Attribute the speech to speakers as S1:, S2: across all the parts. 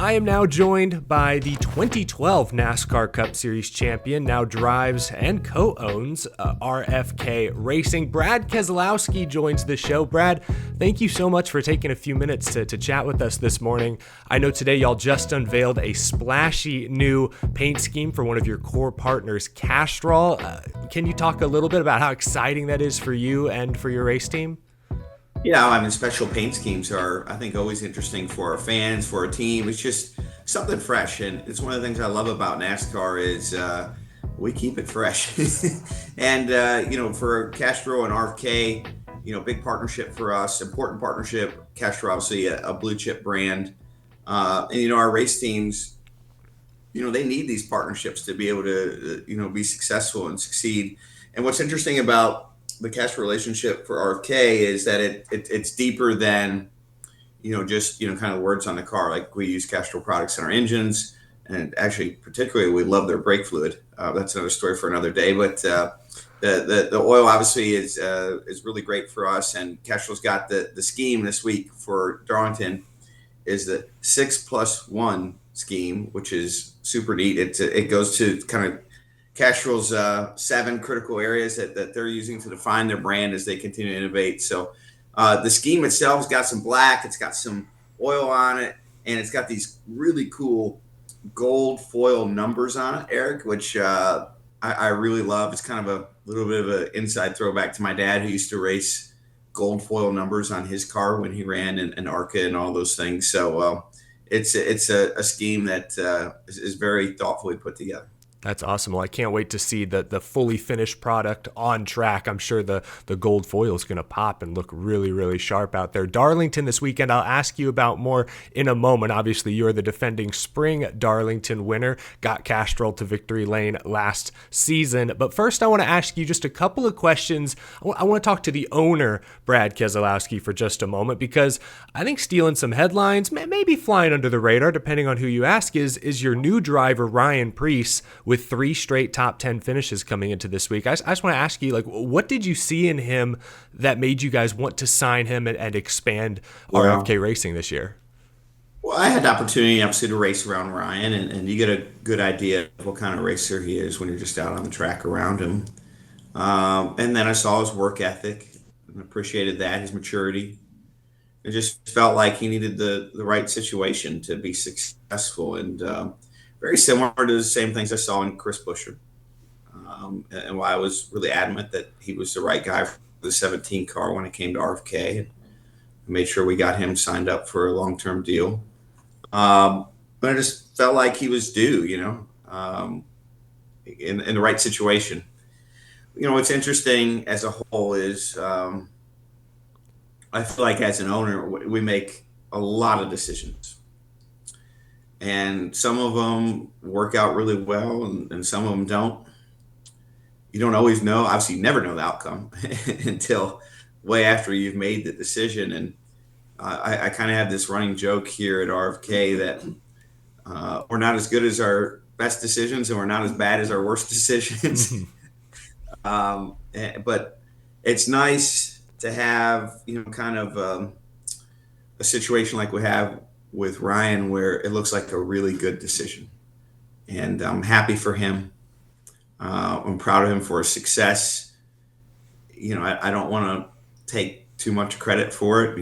S1: I am now joined by the 2012 NASCAR Cup Series champion, now drives and co-owns RFK Racing. Brad Keselowski joins the show. Brad, thank you so much for taking a few minutes to chat with us this morning. I know today y'all just unveiled a splashy new paint scheme for one of your core partners, Castrol. Can you talk a little bit about how exciting that is for you and for your race team?
S2: Yeah, I mean, special paint schemes are, I think, always interesting for our fans, for our team. It's just something fresh, and it's one of the things I love about NASCAR is we keep it fresh. And for Castrol and RFK, big partnership for us, important partnership. Castrol, obviously, a blue chip brand, and our race teams, they need these partnerships to be able to, be successful and succeed. And what's interesting about the Castrol relationship for RFK is that it's deeper than just kind of words on the car. Like, we use Castrol products in our engines, and actually particularly we love their brake fluid. That's another story for another day. But the oil obviously is really great for us, and Castrol's got the scheme this week for Darlington is the 6+1 scheme, which is super neat. It goes to kind of Castrol's 7 critical areas that they're using to define their brand as they continue to innovate. So the scheme itself has got some black, it's got some oil on it, and it's got these really cool gold foil numbers on it, Eric, which I really love. It's kind of a little bit of an inside throwback to my dad, who used to race gold foil numbers on his car when he ran in ARCA and all those things. So it's a scheme that is very thoughtfully put together.
S1: That's awesome. Well, I can't wait to see the fully finished product on track. I'm sure the gold foil is going to pop and look really, really sharp out there. Darlington this weekend, I'll ask you about more in a moment. Obviously, you're the defending spring Darlington winner, got Castrol to victory lane last season. But first, I want to ask you just a couple of questions. I want to talk to the owner, Brad Keselowski, for just a moment, because I think stealing some headlines, maybe flying under the radar, depending on who you ask, is your new driver, Ryan Preece, with 3 straight top 10 finishes coming into this week. I just want to ask you, what did you see in him that made you guys want to sign him and expand RFK Racing this year?
S2: Well, I had the opportunity, obviously, to race around Ryan, and you get a good idea of what kind of racer he is when you're just out on the track around him. And then I saw his work ethic and appreciated that, his maturity. It just felt like he needed the right situation to be successful, and very similar to the same things I saw in Chris Buescher, and why I was really adamant that he was the right guy for the 17 car when it came to RFK. And made sure we got him signed up for a long-term deal. But I just felt like he was due, in the right situation. What's interesting as a whole is I feel like as an owner, we make a lot of decisions. And some of them work out really well, and some of them don't. You don't always know. Obviously, you never know the outcome until way after you've made the decision. And I kind of have this running joke here at RFK that we're not as good as our best decisions, and we're not as bad as our worst decisions. But it's nice to have, kind of a situation like we have with Ryan, where it looks like a really good decision. And I'm happy for him. I'm proud of him for his success. I don't want to take too much credit for it.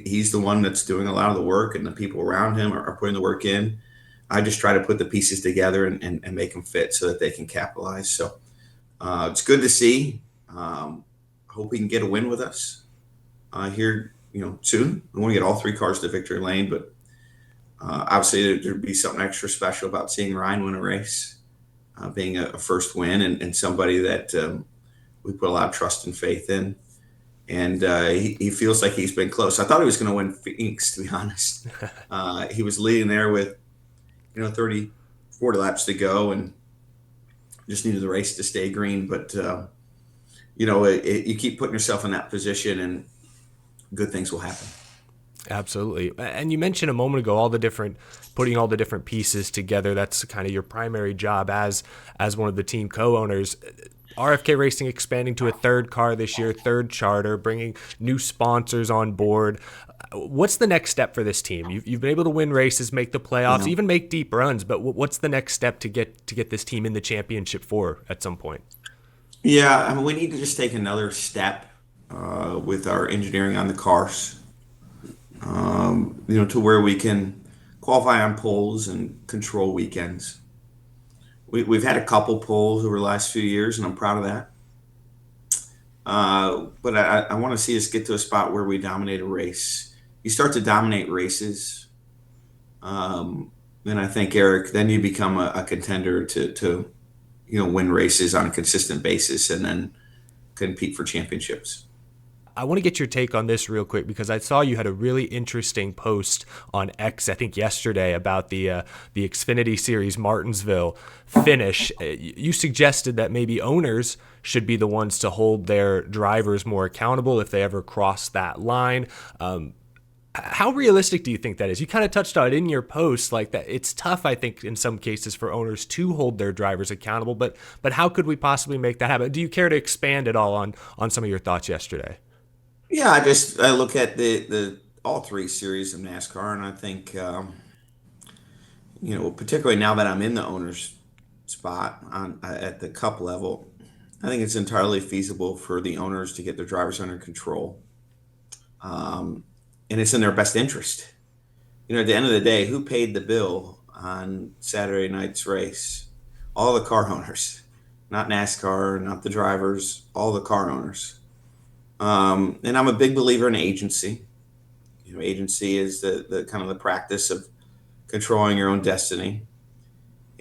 S2: He's the one that's doing a lot of the work, and the people around him are putting the work in. I just try to put the pieces together and make them fit so that they can capitalize. So it's good to see. Hope he can get a win with us here, soon. We want to get all 3 cars to victory lane, but obviously there'd be something extra special about seeing Ryan win a race, being a first win, and somebody that we put a lot of trust and faith in. And he feels like he's been close. I thought he was going to win Phoenix, to be honest. He was leading there with 30, 40 laps to go, and just needed the race to stay green. But you keep putting yourself in that position, and good things will happen.
S1: Absolutely. And you mentioned a moment ago putting all the different pieces together. That's kind of your primary job as one of the team co-owners. RFK Racing expanding to a 3rd car this year, 3rd charter, bringing new sponsors on board. What's the next step for this team? You've been able to win races, make the playoffs, even make deep runs, but what's the next step to get this team in the championship for at some point?
S2: Yeah, I mean, we need to just take another step with our engineering on the cars, to where we can qualify on poles and control weekends. We've had a couple poles over the last few years, and I'm proud of that. But I want to see us get to a spot where we dominate a race. You start to dominate races, then I think, Eric, then you become a contender to win races on a consistent basis and then compete for championships.
S1: I want to get your take on this real quick because I saw you had a really interesting post on X, I think yesterday, about the Xfinity Series Martinsville finish. You suggested that maybe owners should be the ones to hold their drivers more accountable if they ever cross that line. How realistic do you think that is? You kind of touched on it in your post, like that. It's tough, I think, in some cases for owners to hold their drivers accountable, but how could we possibly make that happen? Do you care to expand at all on some of your thoughts yesterday?
S2: Yeah, I look at the all three series of NASCAR, and I think particularly now that I'm in the owner's spot at the Cup level, I think it's entirely feasible for the owners to get their drivers under control, and it's in their best interest. At the end of the day, who paid the bill on Saturday night's race? All the car owners, not NASCAR, not the drivers, all the car owners. And I'm a big believer in agency. Agency is the kind of the practice of controlling your own destiny.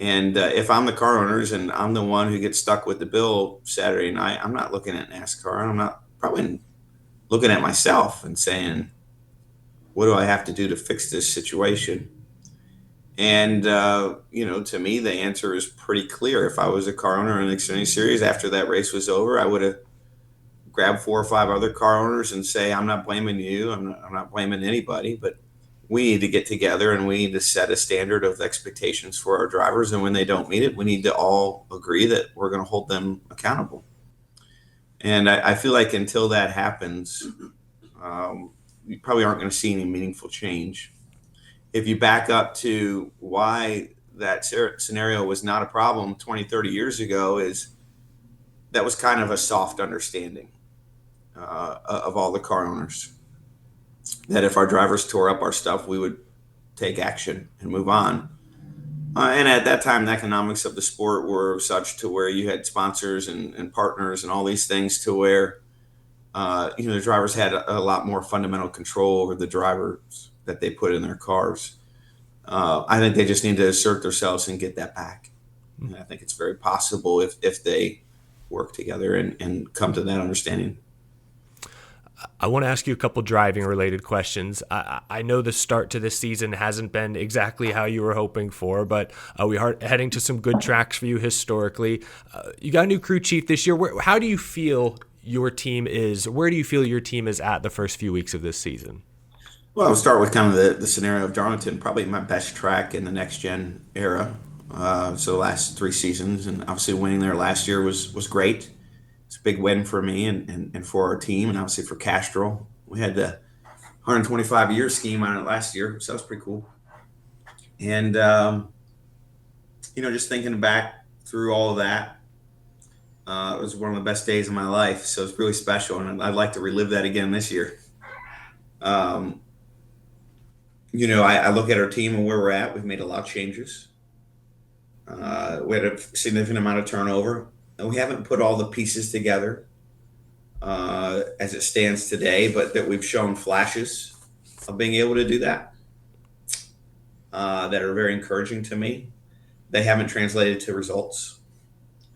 S2: And if I'm the car owners and I'm the one who gets stuck with the bill Saturday night, I'm not looking at NASCAR. I'm not probably looking at myself and saying, what do I have to do to fix this situation? And, to me, the answer is pretty clear. If I was a car owner in the Xfinity Series after that race was over, I would have grab 4 or 5 other car owners and say, I'm not blaming you. I'm not blaming anybody, but we need to get together and we need to set a standard of expectations for our drivers. And when they don't meet it, we need to all agree that we're going to hold them accountable. And I feel like until that happens, you probably aren't going to see any meaningful change. If you back up to why that scenario was not a problem 20, 30 years ago, is that was kind of a soft understanding of all the car owners, that if our drivers tore up our stuff, we would take action and move on. And at that time, the economics of the sport were such to where you had sponsors and partners and all these things to where, the drivers had a lot more fundamental control over the drivers that they put in their cars. I think they just need to assert themselves and get that back. And I think it's very possible if they work together and come to that understanding.
S1: I want to ask you a couple driving related questions. I know the start to this season hasn't been exactly how you were hoping for, but we are heading to some good tracks for you historically. You got a new crew chief this year. How do you feel your team is? Where do you feel your team is at the first few weeks of this season?
S2: Well, I'll start with kind of the scenario of Darlington, probably my best track in the next gen era. So the last 3 seasons, and obviously winning there last year was great. It's a big win for me and for our team, and obviously for Castrol. We had the 125-year scheme on it last year, so that was pretty cool. And, just thinking back through all of that, it was one of the best days of my life, so it's really special, and I'd like to relive that again this year. I look at our team and where we're at. We've made a lot of changes. We had a significant amount of turnover, and we haven't put all the pieces together as it stands today, but that we've shown flashes of being able to do that that are very encouraging to me. They haven't translated to results,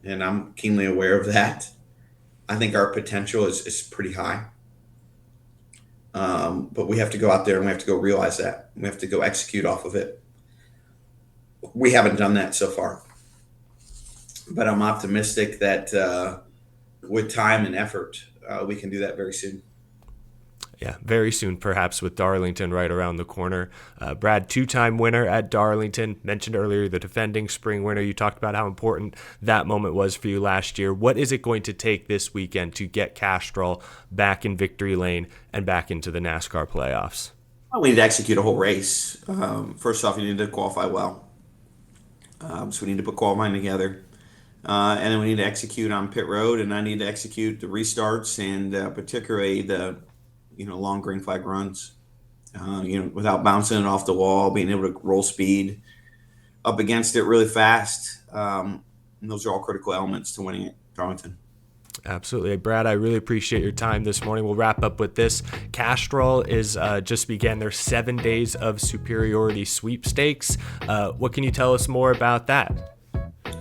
S2: and I'm keenly aware of that. I think our potential is pretty high. But we have to go out there and we have to go realize that. We have to go execute off of it. We haven't done that so far. But I'm optimistic that with time and effort, we can do that very soon.
S1: Yeah, very soon, perhaps, with Darlington right around the corner. Brad, two-time winner at Darlington. Mentioned earlier the defending spring winner. You talked about how important that moment was for you last year. What is it going to take this weekend to get Castrol back in victory lane and back into the NASCAR playoffs?
S2: Well, we need to execute a whole race. First off, you need to qualify well. So we need to put qualifying together. And then we need to execute on pit road, and I need to execute the restarts and particularly the long green flag runs, without bouncing it off the wall, being able to roll speed up against it really fast. And those are all critical elements to winning at Darlington.
S1: Absolutely. Brad, I really appreciate your time this morning. We'll wrap up with this. Castrol is just began their 7 days of superiority sweepstakes. What can you tell us more about that?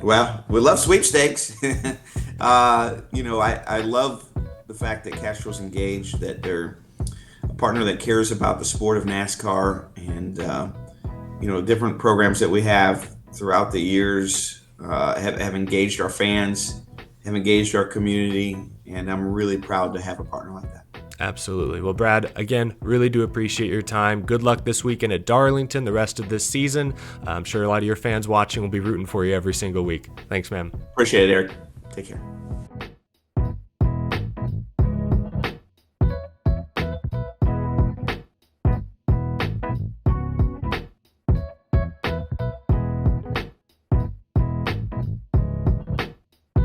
S2: Well, we love sweepstakes. I love the fact that Castrol's engaged, that they're a partner that cares about the sport of NASCAR, and different programs that we have throughout the years have engaged our fans, have engaged our community, and I'm really proud to have a partner like that.
S1: Absolutely. Well, Brad, again, really do appreciate your time. Good luck this weekend at Darlington, the rest of this season. I'm sure a lot of your fans watching will be rooting for you every single week. Thanks, man.
S2: Appreciate it, Eric. Take care.